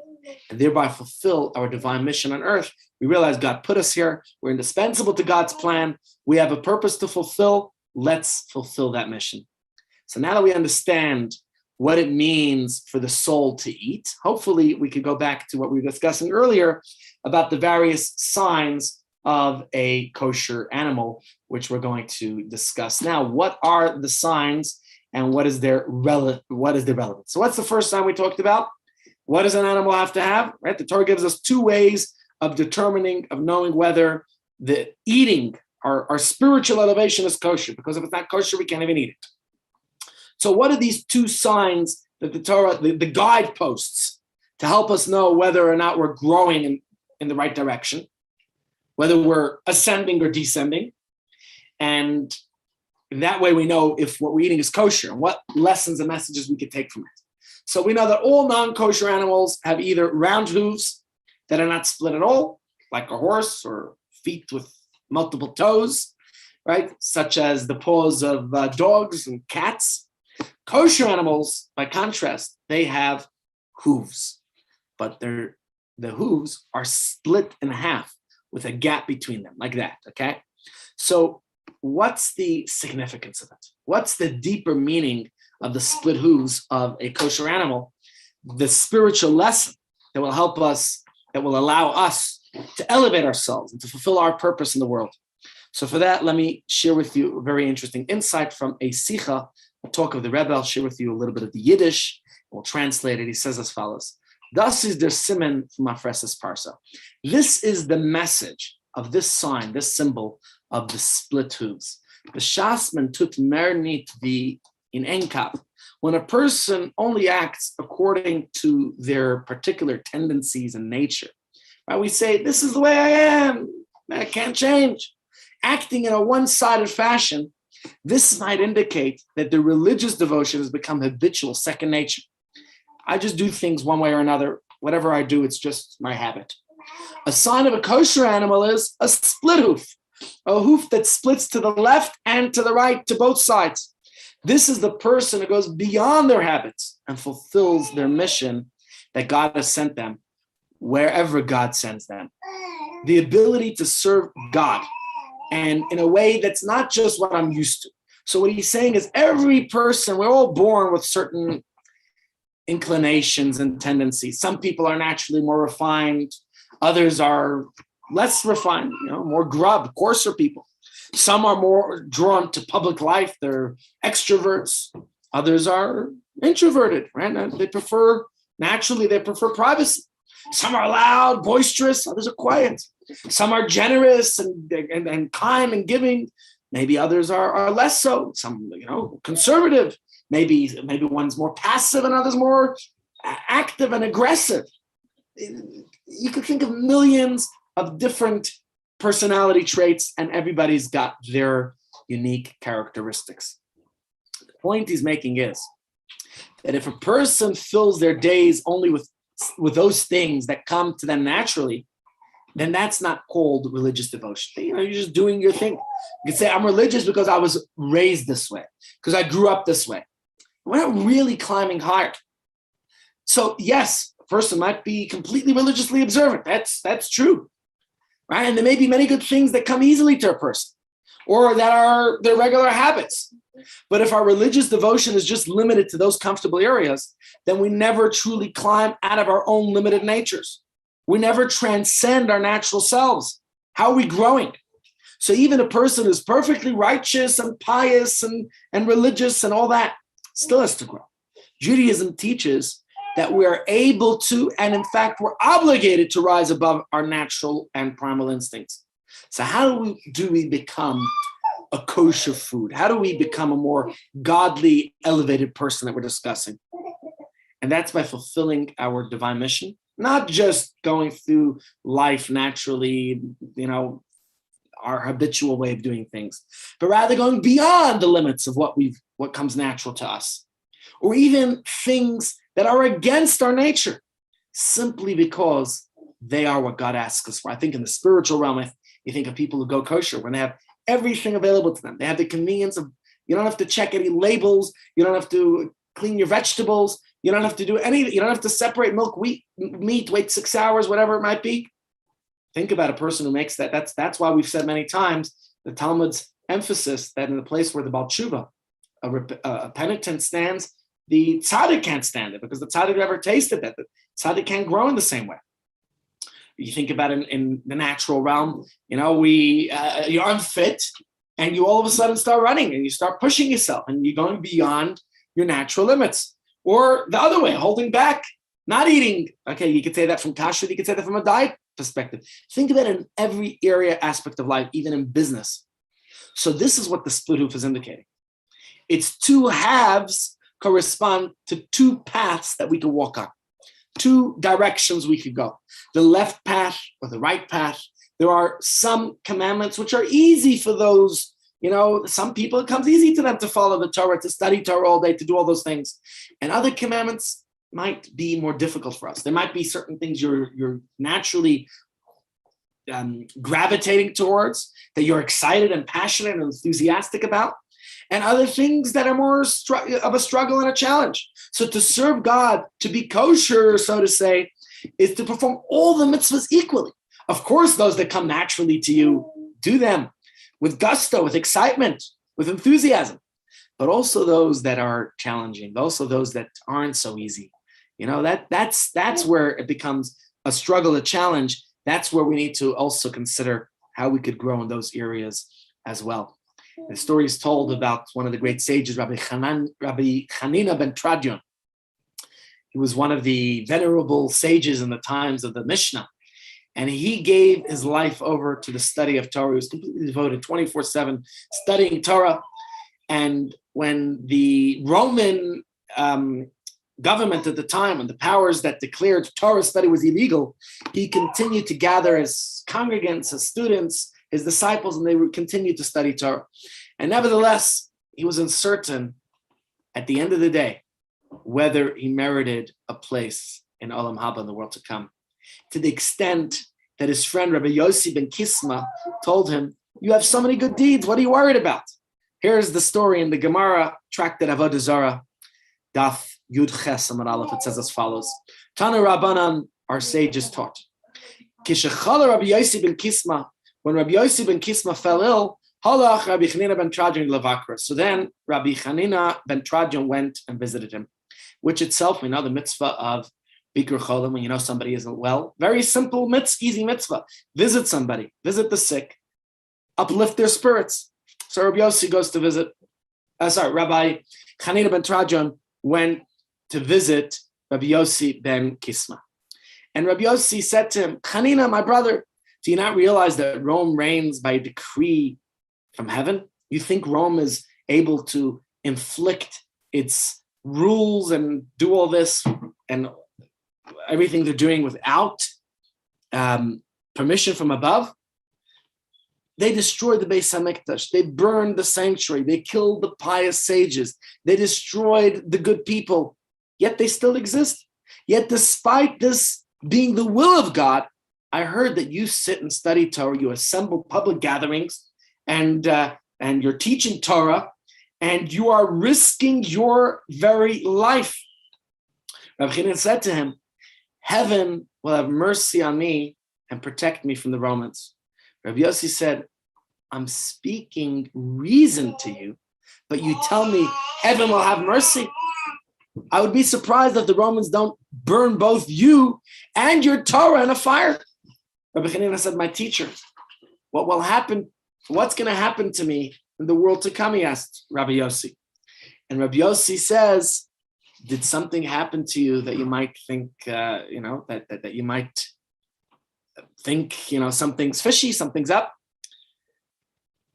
S1: and thereby fulfill our divine mission on earth. We realize God put us here. We're indispensable to God's plan. We have a purpose to fulfill. Let's fulfill that mission. So now that we understand what it means for the soul to eat, hopefully we could go back to what we were discussing earlier about the various signs of a kosher animal, which we're going to discuss now. What are the signs and what is their relevance? So what's the first sign we talked about? What does an animal have to have? Right? The Torah gives us two ways of determining, of knowing whether the eating, our spiritual elevation is kosher, because if it's not kosher, we can't even eat it. So what are these two signs that the Torah, the guideposts to help us know whether or not we're growing in the right direction, whether we're ascending or descending? And that way we know if what we're eating is kosher and what lessons and messages we could take from it. So we know that all non-kosher animals have either round hooves that are not split at all, like a horse, or feet with multiple toes, right? Such as the paws of dogs and cats. Kosher animals, by contrast, they have hooves, but the hooves are split in half with a gap between them, like that, okay? So what's the significance of it? What's the deeper meaning of the split hooves of a kosher animal? The spiritual lesson that will help us, that will allow us to elevate ourselves and to fulfill our purpose in the world. So for that, let me share with you a very interesting insight from a Sicha, a talk of the Rebbe. I'll share with you a little bit of the Yiddish. We'll translate it. He says as follows. Thus is der Siman from Afreses Parsa. This is the message of this sign, this symbol of the split hooves. The Shasman tut mer nit vi in enkap. When a person only acts according to their particular tendencies and nature, right? We say, this is the way I am. I can't change. Acting in a one-sided fashion, this might indicate that the religious devotion has become habitual, second nature. I just do things one way or another. Whatever I do, it's just my habit. A sign of a kosher animal is a split hoof, a hoof that splits to the left and to the right, to both sides. This is the person who goes beyond their habits and fulfills their mission that God has sent them, wherever God sends them. The ability to serve God, and in a way that's not just what I'm used to. So what he's saying is every person, we're all born with certain inclinations and tendencies. Some people are naturally more refined. Others are less refined, more grub, coarser people. Some are more drawn to public life. They're extroverts. Others are introverted, right? They prefer privacy. Some are loud, boisterous. Others are quiet. Some are generous and kind and giving. Maybe others are less so. Some, conservative. Maybe one's more passive and others more active and aggressive. You could think of millions of different personality traits, and everybody's got their unique characteristics. The point he's making is that if a person fills their days only with those things that come to them naturally, then that's not called religious devotion. You're just doing your thing. You can say, I'm religious because I was raised this way, because I grew up this way. We're not really climbing higher. So yes, a person might be completely religiously observant. That's true, right? And there may be many good things that come easily to a person, or that are their regular habits. But if our religious devotion is just limited to those comfortable areas, then we never truly climb out of our own limited natures. We never transcend our natural selves. How are we growing? So even a person who's perfectly righteous and pious and religious and all that still has to grow. Judaism teaches that we are able to, and in fact, we're obligated to rise above our natural and primal instincts. So how do we become a kosher food? How do we become a more godly, elevated person that we're discussing? And that's by fulfilling our divine mission, not just going through life naturally, our habitual way of doing things, but rather going beyond the limits of what comes natural to us, or even things that are against our nature, simply because they are what God asks us for. I think in the spiritual realm, you think of people who go kosher when they have everything available to them. They have the convenience of, you don't have to check any labels, you don't have to clean your vegetables, you don't have to do anything, you don't have to separate meat, wait 6 hours, whatever it might be. Think about a person who makes that. That's why we've said many times, the Talmud's emphasis that in the place where the Baal Tshuva, a penitent stands, the tzaddik can't stand it, because the tzaddik never tasted that. The tzaddik can't grow in the same way. You think about it in the natural realm, you're unfit, and you all of a sudden start running, and you start pushing yourself, and you're going beyond your natural limits. Or the other way, holding back, not eating. Okay, you could say that from kashrut, you could say that from a diet perspective. Think of it in every area, aspect of life, even in business. So this is what the split hoof is indicating. Its two halves correspond to two paths that we can walk on, two directions we could go, the left path or the right path. There are some commandments which are easy for those, some people, it comes easy to them to follow the Torah, to study Torah all day, to do all those things. And other commandments might be more difficult for us. There might be certain things you're naturally gravitating towards, that you're excited and passionate and enthusiastic about, and other things that are more of a struggle and a challenge. So to serve God, to be kosher, so to say, is to perform all the mitzvahs equally. Of course, those that come naturally to you, do them with gusto, with excitement, with enthusiasm, but also those that are challenging, also those that aren't so easy. That's where it becomes a struggle, a challenge. That's where we need to also consider how we could grow in those areas as well. The story is told about one of the great sages, Rabbi Hanina ben Tradion. He was one of the venerable sages in the times of the Mishnah. And he gave his life over to the study of Torah. He was completely devoted 24/7 studying Torah. And when the Roman government at the time, and the powers that declared Torah study was illegal, he continued to gather his congregants, his students, his disciples, and they would continue to study Torah. And nevertheless, he was uncertain at the end of the day whether he merited a place in Olam Haba, in the world to come, to the extent that his friend Rabbi Yossi ben Kisma told him, "You have so many good deeds, what are you worried about?" Here's the story in the Gemara tractate Avodah Zarah, Daf Yud Ches Amud Aleph. It says as follows: Tanu Rabbanan, our sages taught, Kishachala Rabbi Yossi ben Kisma, when Rabbi Yossi ben Kisma fell ill, Halach Rabbi Chanina ben Tradion levakra. So then Rabbi Chanina ben Tradion went and visited him, which itself, we know the mitzvah of Bikur Cholim, when you know somebody isn't well. Very simple mitzvah, easy mitzvah. Visit somebody, visit the sick, uplift their spirits. So Rabbi Yossi goes to visit, Rabbi Chanina ben Tradion went to visit Rabbi Yossi ben Kisma. And Rabbi Yossi said to him, Chanina, my brother, do you not realize that Rome reigns by decree from heaven? You think Rome is able to inflict its rules and do all this and everything they're doing without permission from above? They destroyed the Beis HaMikdash. They burned the sanctuary. They killed the pious sages. They destroyed the good people. Yet they still exist. Yet despite this being the will of God, I heard that you sit and study Torah, you assemble public gatherings, and you're teaching Torah, and you are risking your very life. Rabbi Kievman said to him, heaven will have mercy on me and protect me from the Romans. Rabbi Yossi said, I'm speaking reason to you, but you tell me heaven will have mercy. I would be surprised if the Romans don't burn both you and your Torah in a fire. Rabbi Kievman said, my teacher, what will happen? What's going to happen to me in the world to come? He asked Rabbi Yossi. And Rabbi Yossi says, did something happen to you that you might think, that you might think, something's fishy, something's up?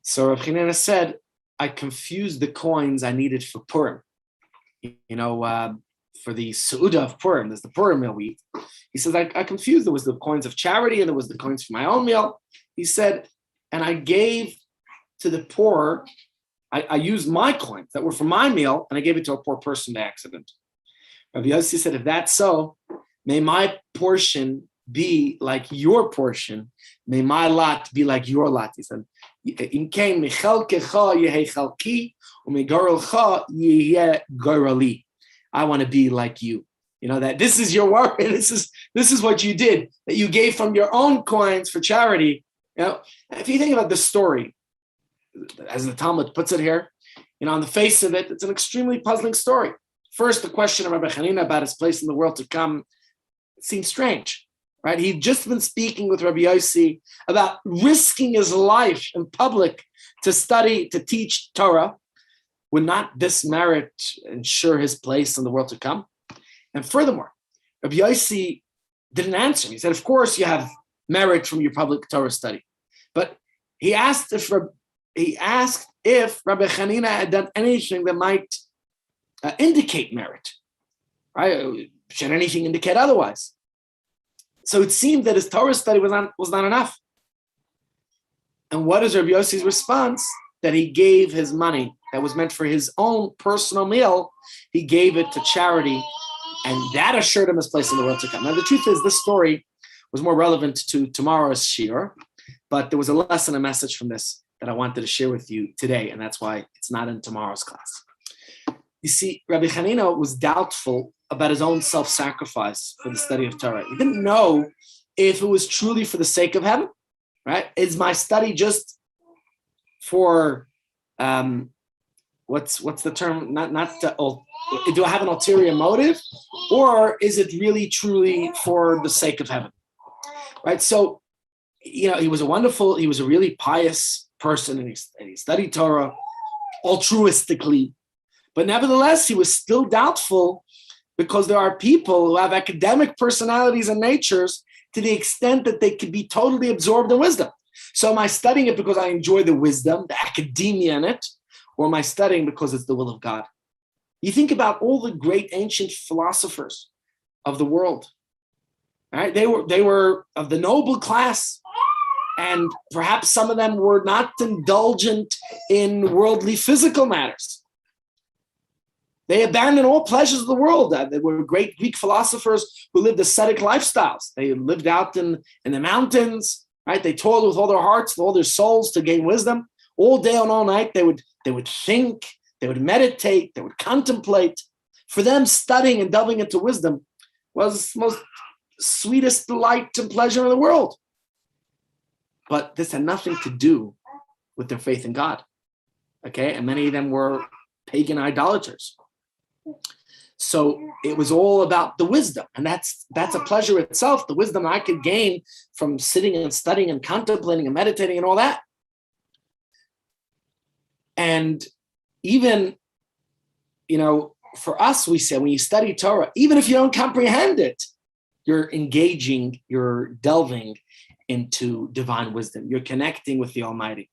S1: So Rabbi Kievman said, I confused the coins I needed for Purim. For the Seudah of Purim, there's the Purim meal we eat. He says, I confused. There was the coins of charity and there was the coins for my own meal. He said, and I gave to the poor, I used my coins that were for my meal and I gave it to a poor person by accident. Rabbi Yossi said, if that's so, may my portion be like your portion. May my lot be like your lot. He said, I want to be like you. That this is your work. This is what you did, that you gave from your own coins for charity. If you think about the story, as the Talmud puts it here, on the face of it, it's an extremely puzzling story. First, the question of Rabbi Hanina about his place in the world to come seems strange, right? He'd just been speaking with Rabbi Yossi about risking his life in public to study, to teach Torah. Would not this merit ensure his place in the world to come? And furthermore, Rabbi Yossi didn't answer him. He said, of course you have merit from your public Torah study. But he asked if Rabbi Hanina had done anything that might indicate merit, right? Should anything indicate otherwise? So it seemed that his Torah study was not enough. And what is Rabbi Yossi's response? That he gave his money that was meant for his own personal meal, he gave it to charity, and that assured him his place in the world to come. Now, the truth is, this story was more relevant to tomorrow's shiur, but there was a lesson, a message from this that I wanted to share with you today, and that's why it's not in tomorrow's class. You see, Rabbi Hanina was doubtful about his own self-sacrifice for the study of Torah. He didn't know if it was truly for the sake of heaven, right? Is my study just for, what's the term? Do I have an ulterior motive? Or is it really, truly for the sake of heaven, right? So, he was a really pious person, and he studied Torah altruistically. But nevertheless, he was still doubtful because there are people who have academic personalities and natures to the extent that they could be totally absorbed in wisdom. So am I studying it because I enjoy the wisdom, the academia in it, or am I studying because it's the will of God? You think about all the great ancient philosophers of the world, right? They were of the noble class, and perhaps some of them were not indulgent in worldly physical matters. They abandoned all pleasures of the world. They were great Greek philosophers who lived ascetic lifestyles. They lived out in the mountains, right? They toiled with all their hearts, with all their souls to gain wisdom. All day and all night, they would think, they would meditate, they would contemplate. For them, studying and delving into wisdom was the most sweetest delight and pleasure in the world. But this had nothing to do with their faith in God, okay? And many of them were pagan idolaters. So it was all about the wisdom, and that's a pleasure itself, the wisdom I could gain from sitting and studying and contemplating and meditating and all that. And even, for us, we say when you study Torah, even if you don't comprehend it, you're engaging, you're delving into divine wisdom. You're connecting with the Almighty.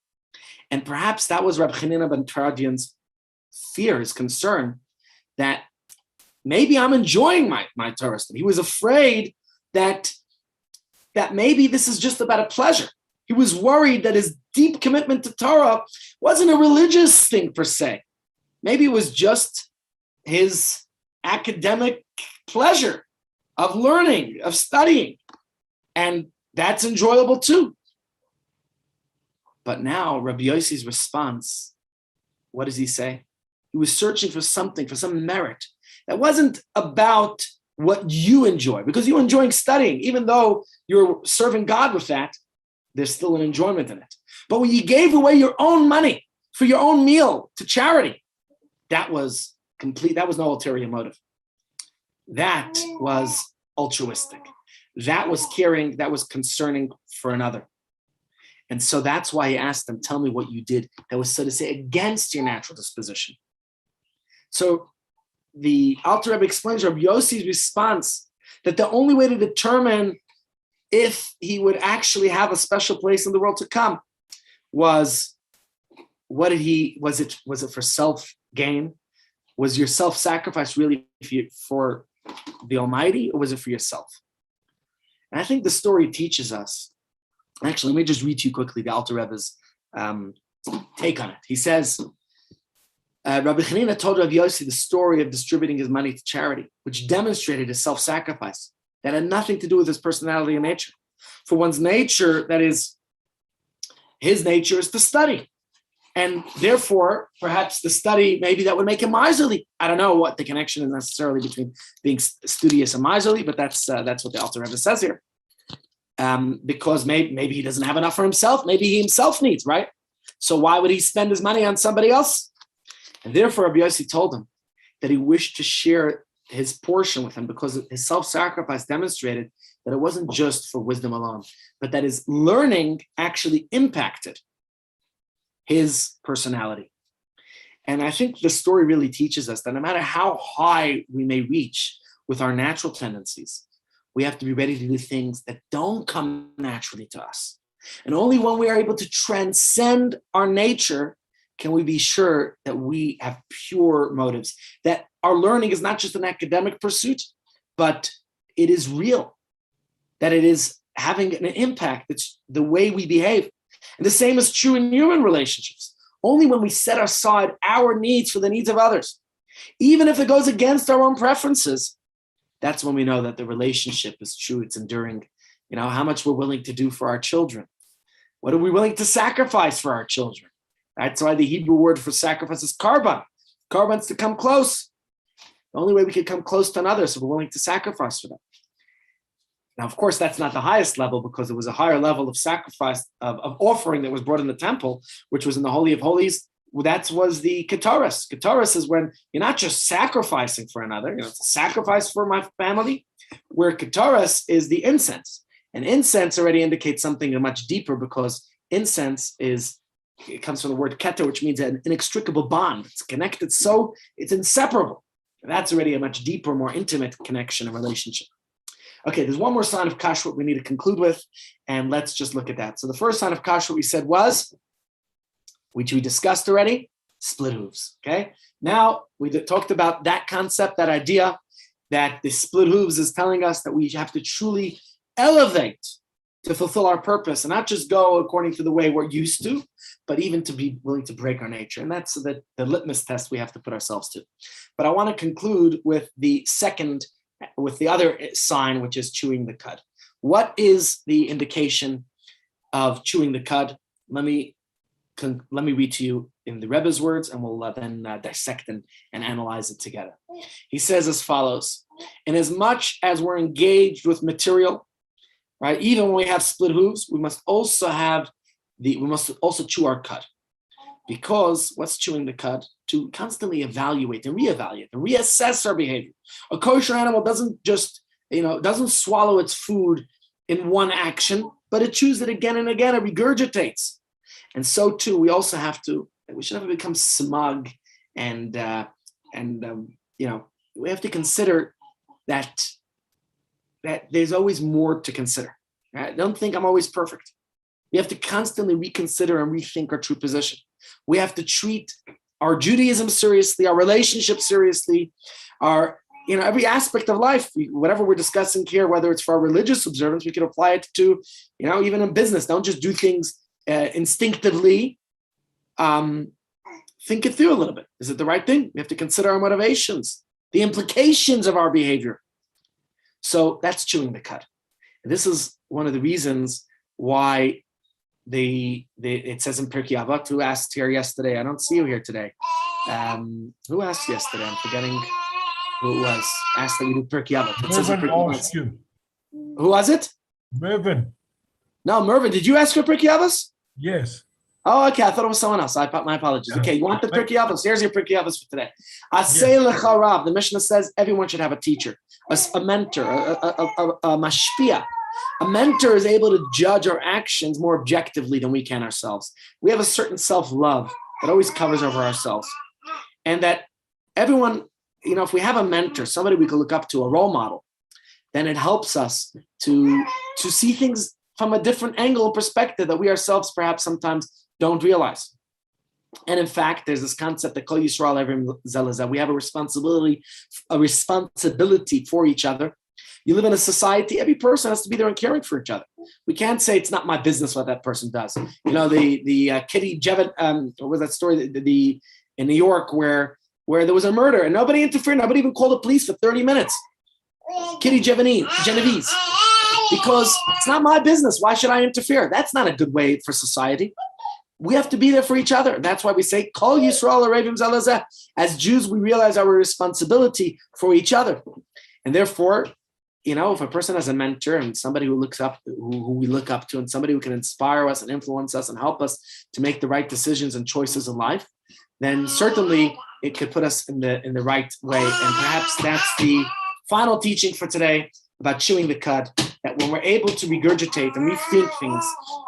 S1: And perhaps that was Rabbi Hanina ben Teradion's fear, his concern, that maybe I'm enjoying my Torah study. He was afraid that maybe this is just about a pleasure. He was worried that his deep commitment to Torah wasn't a religious thing per se. Maybe it was just his academic pleasure of learning, of studying. And That's enjoyable too. But now Rabbi Yossi's response, what does he say? He was searching for something, for some merit that wasn't about what you enjoy, because you're enjoying studying, even though you're serving God with that, there's still an enjoyment in it. But when you gave away your own money for your own meal to charity, that was complete. That was no ulterior motive. That was altruistic. That was caring. That was concerning for another. And so that's why he asked them, tell me what you did that was, so to say, against your natural disposition. So the Alter Rebbe explains Rabbi Yossi's response that the only way to determine if he would actually have a special place in the world to come was, was it for self-gain? Was your self-sacrifice really for the Almighty, or was it for yourself? And I think the story teaches us. Actually, let me just read to you quickly the Alter Rebbe's take on it. He says, Rabbi Chanina told Rabbi Yossi the story of distributing his money to charity, which demonstrated his self-sacrifice that had nothing to do with his personality and nature. For one's nature, that is, his nature is to study. And therefore, perhaps the study, maybe that would make him miserly. I don't know what the connection is necessarily between being studious and miserly, but that's what the Alter Rebbe says here. Because maybe he doesn't have enough for himself. Maybe he himself needs, right? So why would he spend his money on somebody else? And therefore, Rabbi Yossi told him that he wished to share his portion with him because his self-sacrifice demonstrated that it wasn't just for wisdom alone, but that his learning actually impacted his personality. And I think the story really teaches us that no matter how high we may reach with our natural tendencies, we have to be ready to do things that don't come naturally to us. And only when we are able to transcend our nature can we be sure that we have pure motives, that our learning is not just an academic pursuit, but it is real, that it is having an impact. It's the way we behave. And the same is true in human relationships. Only when we set aside our needs for the needs of others, even if it goes against our own preferences, that's when we know that the relationship is true, it's enduring. You know, how much we're willing to do for our children. What are we willing to sacrifice for our children? That's why the Hebrew word for sacrifice is karban. Karban's to come close. The only way we can come close to another is if we're willing to sacrifice for them. Now, of course, that's not the highest level, because there was a higher level of sacrifice, of offering that was brought in the temple, which was in the Holy of Holies. Well, that was the Ketoros. Ketoros is when you're not just sacrificing for another, it's a sacrifice for my family, where Ketoros is the incense. And incense already indicates something much deeper, because incense it comes from the word keter, which means an inextricable bond. It's connected, so it's inseparable. And that's already a much deeper, more intimate connection and relationship. Okay, there's one more sign of kashrut we need to conclude with, and let's just look at that. So the first sign of kashrut we said was, which we discussed already, split hooves, okay? Now, we talked about that concept, that idea that the split hooves is telling us that we have to truly elevate to fulfill our purpose and not just go according to the way we're used to, but even to be willing to break our nature. And that's the litmus test we have to put ourselves to. But I want to conclude with the other sign, which is chewing the cud. What is the indication of chewing the cud? Let me read to you in the Rebbe's words, and we'll then dissect and analyze it together. He says as follows: in as much as we're engaged with material, right? Even when we have split hooves, we must also chew our cud. Because what's chewing the cud? To constantly evaluate and reevaluate and reassess our behavior. A kosher animal doesn't just, doesn't swallow its food in one action, but it chews it again and again. It regurgitates. And so too, we should never become smug and we have to consider that there's always more to consider. Right? Don't think I'm always perfect. We have to constantly reconsider and rethink our true position. We have to treat our Judaism seriously, our relationship seriously, our every aspect of life. Whatever we're discussing here, whether it's for our religious observance, we can apply it to even in business. Don't just do things instinctively. Think it through a little bit. Is it the right thing? We have to consider our motivations, the implications of our behavior. So that's chewing the cud. This is one of the reasons why it says in Pirkei Avot, who asked here yesterday? I don't see you here today. Who asked yesterday? I'm forgetting who it was. Asked that we do Pirkei Avot. It says in Pirkei Avot. Who was it?
S2: Mervin.
S1: No, Mervin, did you ask for Pirkei Avos?
S2: Yes.
S1: Oh, okay. I thought it was someone else. My apologies. Okay, you want the Pirkei Avos? Here's your Pirkei Avos for today. Asay lecha rab. The Mishnah says everyone should have a teacher, a mentor, a mashpia. A mentor is able to judge our actions more objectively than we can ourselves. We have a certain self-love that always covers over ourselves. And that everyone, if we have a mentor, somebody we can look up to, a role model, then it helps us to see things from a different angle and perspective that we ourselves perhaps sometimes don't realize. And in fact, there's this concept that Kol Yisrael Evrim Zelazah. We have a responsibility for each other. You live in a society, every person has to be there and caring for each other. We can't say it's not my business what that person does. The Kitty Kievman, what was that story? In New York where there was a murder and nobody interfered, nobody even called the police for 30 minutes. Kitty Genovese. Because it's not my business. Why should I interfere? That's not a good way for society. We have to be there for each other. That's why we say, Kol Yisrael Arevim Zalazeh. As Jews, we realize our responsibility for each other. And therefore, if a person has a mentor and somebody who we look up to, and somebody who can inspire us and influence us and help us to make the right decisions and choices in life, then certainly it could put us in the right way. And perhaps that's the final teaching for today about chewing the cud, that when we're able to regurgitate and rethink things,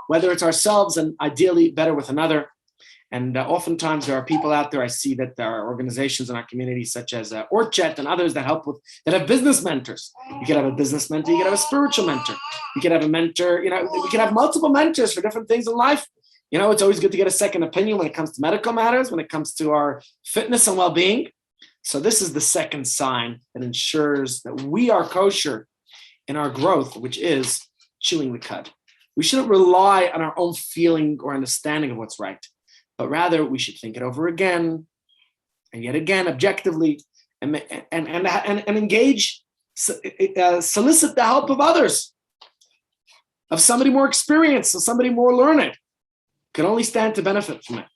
S1: whether it's ourselves and ideally better with another. And oftentimes there are people out there, I see that there are organizations in our community such as Orchet and others that have business mentors. You could have a business mentor, you could have a spiritual mentor. You could have a mentor, we could have multiple mentors for different things in life. It's always good to get a second opinion when it comes to medical matters, when it comes to our fitness and well-being. So this is the second sign that ensures that we are kosher in our growth, which is chewing the cud. We shouldn't rely on our own feeling or understanding of what's right, but rather we should think it over again and yet again, objectively, and engage, solicit the help of others, of somebody more experienced, of somebody more learned. Can only stand to benefit from it.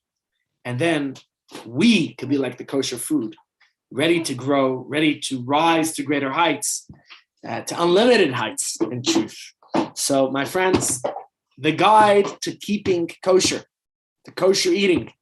S1: And then we could be like the kosher food, ready to grow, ready to rise to greater heights, to unlimited heights in truth. So, my friends, the guide to keeping kosher, the kosher eating,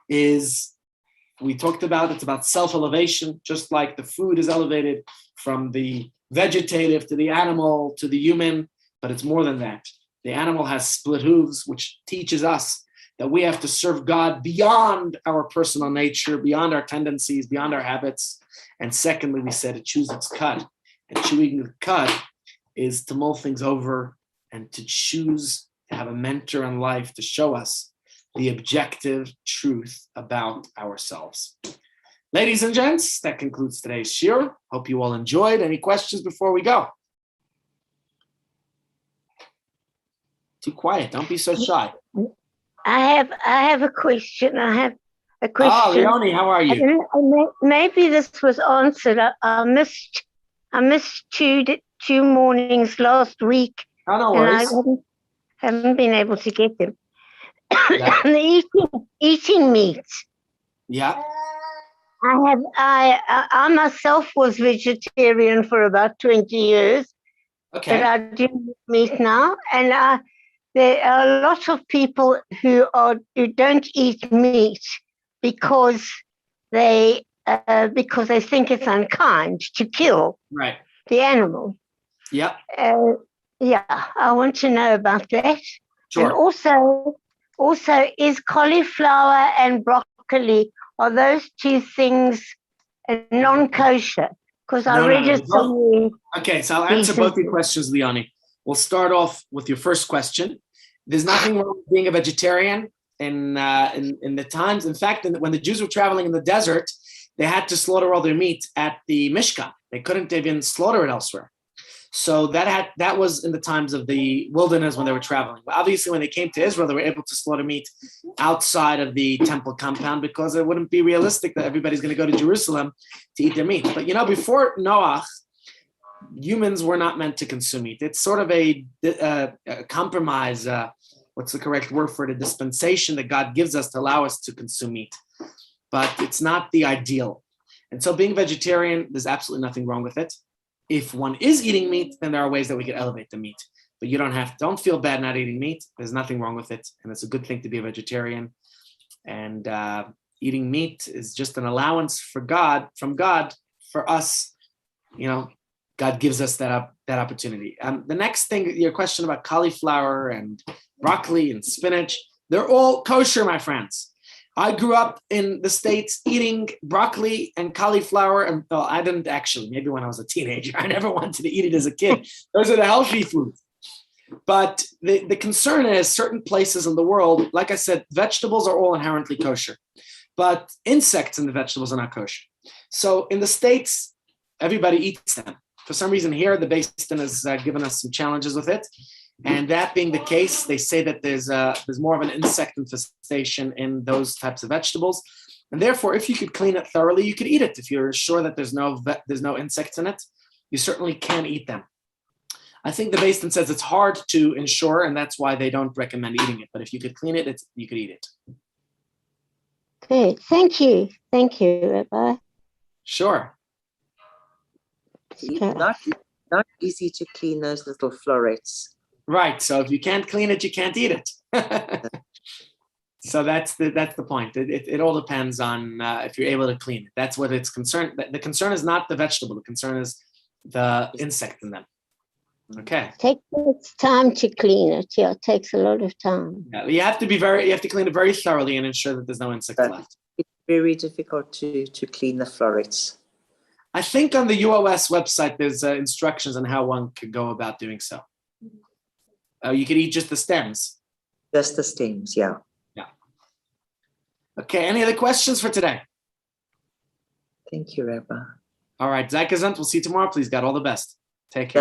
S1: we talked about, it's about self-elevation, just like the food is elevated from the vegetative to the animal to the human, but it's more than that. The animal has split hooves, which teaches us that we have to serve God beyond our personal nature, beyond our tendencies, beyond our habits. And secondly, we said it chews its cud. And chewing the cud is to mull things over and to choose to have a mentor in life to show us the objective truth about ourselves. Ladies and gents, that concludes today's shiur. Hope you all enjoyed. Any questions before we go? Too quiet. Don't be so shy.
S3: I have a question.
S1: Oh, Leonie, how are you?
S3: Maybe this was answered. I missed two mornings last week.
S1: Oh, no worries.
S3: And I haven't been able to get them.
S1: Yeah.
S3: Eating meat.
S1: Yeah.
S3: I myself was vegetarian for about 20 years.
S1: Okay.
S3: But I do eat meat now, and there are a lot of people who don't eat meat because they think it's unkind to kill the animal.
S1: Yeah.
S3: I want to know about that.
S1: Sure.
S3: And also, is cauliflower and broccoli, are those two things non-kosher? Because I read it somewhere.
S1: Okay, so I'll answer both your questions, Leonie. We'll start off with your first question. There's nothing wrong with being a vegetarian in the times. In fact, when the Jews were traveling in the desert, they had to slaughter all their meat at the Mishkan. They couldn't even slaughter it elsewhere. So that was in the times of the wilderness when they were traveling. But obviously, when they came to Israel, they were able to slaughter meat outside of the temple compound because it wouldn't be realistic that everybody's going to go to Jerusalem to eat their meat. But before Noah, humans were not meant to consume meat. It's sort of a compromise. What's the correct word for it? A dispensation that God gives us to allow us to consume meat. But it's not the ideal. And so being vegetarian, there's absolutely nothing wrong with it. If one is eating meat, then there are ways that we can elevate the meat. But you don't feel bad not eating meat. There's nothing wrong with it. And it's a good thing to be a vegetarian. And eating meat is just an allowance from God for us. God gives us that opportunity. The next thing, your question about cauliflower and broccoli and spinach, they're all kosher, my friends. I grew up in the States eating broccoli and cauliflower. And well, I didn't actually, maybe when I was a teenager, I never wanted to eat it as a kid. Those are the healthy foods. But the concern is certain places in the world, like I said, vegetables are all inherently kosher, but insects in the vegetables are not kosher. So in the States, everybody eats them. For some reason here, the Beis Din has given us some challenges with it. And that being the case, they say that there's more of an insect infestation in those types of vegetables. And therefore, if you could clean it thoroughly, you could eat it. If you're sure that there's no insects in it, you certainly can eat them. I think the Beis Din says it's hard to ensure, and that's why they don't recommend eating it. But if you could clean it, you could eat it.
S3: Good. Thank you. Thank you, Rabbi.
S1: Sure.
S2: Not easy to clean those little florets.
S1: Right. So if you can't clean it, you can't eat it. So that's the point. It all depends on if you're able to clean it. That's what it's concerned. The concern is not the vegetable. The concern is the insect in them. Okay.
S3: It takes time to clean it. Yeah, it takes a lot of time.
S1: Yeah, you have to clean it very thoroughly and ensure that there's no insects left.
S2: It's very difficult to clean the florets.
S1: I think on the UOS website, there's instructions on how one could go about doing so. You could eat just the stems.
S2: Just the stems, yeah.
S1: Yeah. Okay, any other questions for today?
S2: Thank you, Rabbi.
S1: All right, Zach We'll see you tomorrow. Please, God, all the best. Take care.